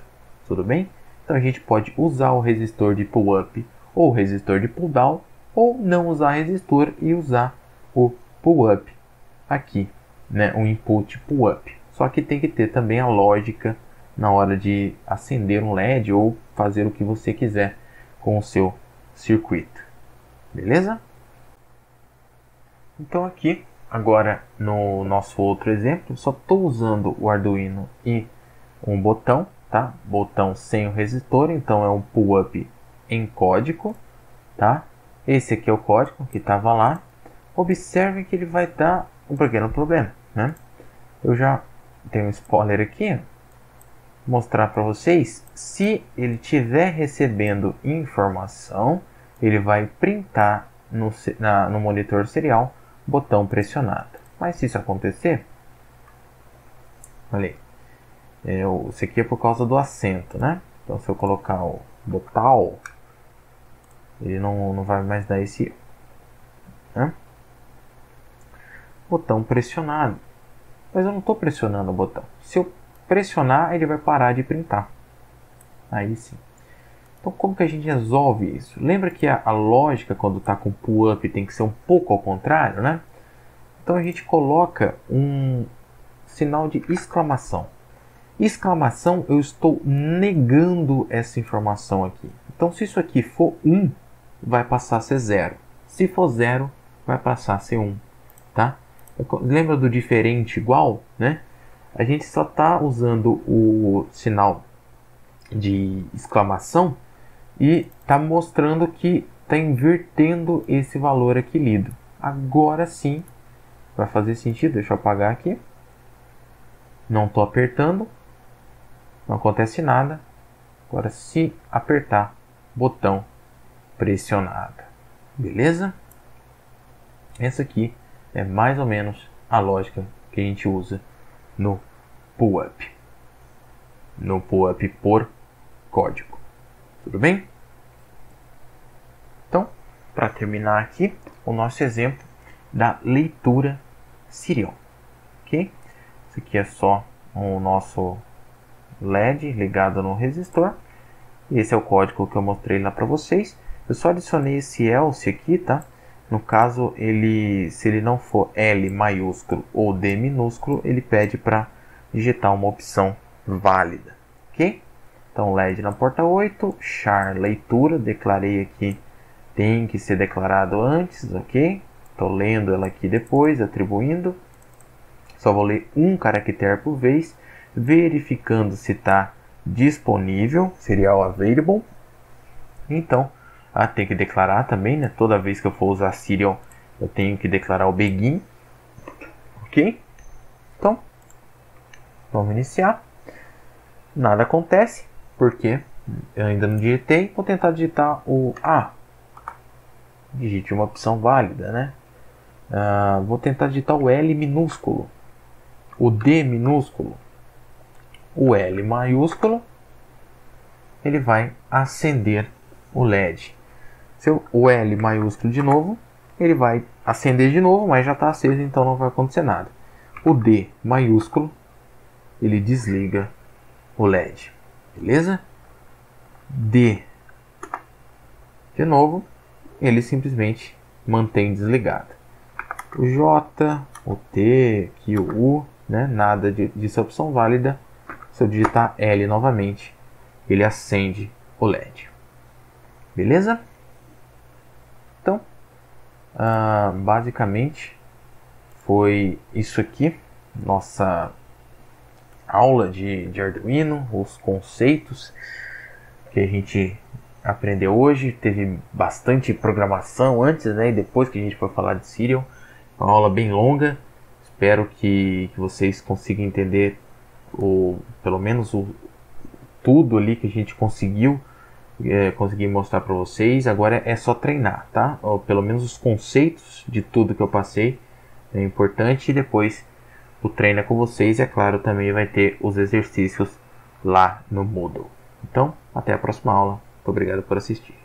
tudo bem? Então a gente pode usar o resistor de pull up ou o resistor de pull down, ou não usar resistor e usar o pull up aqui, né? O input pull up. Só que tem que ter também a lógica na hora de acender um LED ou fazer o que você quiser com o seu circuito, beleza? Então aqui, agora no nosso outro exemplo, só estou usando o Arduino e um botão, tá? Botão sem o resistor, então é um pull up em código, tá? Esse aqui é o código que estava lá. Observe que ele vai dar um pequeno problema, né? Eu já tenho um spoiler aqui, mostrar para vocês. Se ele estiver recebendo informação, ele vai printar no monitor serial botão pressionado. Mas se isso acontecer, olha aí, isso aqui é por causa do acento, né? Então se eu colocar o botão, ele não vai mais dar esse erro, né? Botão pressionado. Mas eu não estou pressionando o botão. Se eu pressionar, ele vai parar de printar. Aí sim. Então como que a gente resolve isso? Lembra que a lógica quando está com pull up tem que ser um pouco ao contrário, né? Então a gente coloca um sinal de exclamação. Exclamação, eu estou negando essa informação aqui. Então se isso aqui for 1, vai passar a ser 0. Se for 0, vai passar a ser 1. Tá? Lembra do diferente igual, né? A gente só está usando o sinal de exclamação e está mostrando que está invertendo esse valor aqui lido. Agora sim vai fazer sentido. Deixa eu apagar aqui. Não estou apertando, não acontece nada. Agora, se apertar, botão pressionado. Beleza? Essa aqui é mais ou menos a lógica que a gente usa no PUUP. No PUUP por código. Tudo bem? Então, para terminar aqui, o nosso exemplo da leitura serial. Ok? Isso aqui é só o nosso LED ligado no resistor. Esse é o código que eu mostrei lá para vocês. Eu só adicionei esse else aqui, tá? No caso, se ele não for L maiúsculo ou D minúsculo, ele pede para digitar uma opção válida. Ok? Então, LED na porta 8, char leitura, declarei aqui, tem que ser declarado antes, ok? Estou lendo ela aqui depois, atribuindo. Só vou ler um caractere por vez, verificando se está disponível, serial available. Então, tem que declarar também, né? Toda vez que eu for usar serial, eu tenho que declarar o begin. Ok? Então, vamos iniciar. Nada acontece, porque eu ainda não digitei. Vou tentar digitar o A. Digite uma opção válida, né? Vou tentar digitar o L minúsculo, o D minúsculo, o L maiúsculo. Ele vai acender o LED. O L maiúsculo de novo, ele vai acender de novo, mas já está aceso, então não vai acontecer nada. O D maiúsculo, ele desliga o LED. Beleza? D de novo, ele simplesmente mantém desligado. O J, o T, aqui o U, né? Nada disso é opção válida. Se eu digitar L novamente, ele acende o LED. Beleza? Então, basicamente foi isso aqui, nossa aula de Arduino, os conceitos que a gente aprendeu hoje. Teve bastante programação antes, né, e depois que a gente foi falar de Serial. Uma aula bem longa. Espero que vocês consigam entender pelo menos tudo ali que a gente conseguiu consegui mostrar para vocês. Agora é só treinar, tá? Ou pelo menos os conceitos de tudo que eu passei é importante, e depois o treino é com vocês, e é claro, também vai ter os exercícios lá no Moodle. Então, até a próxima aula. Muito obrigado por assistir.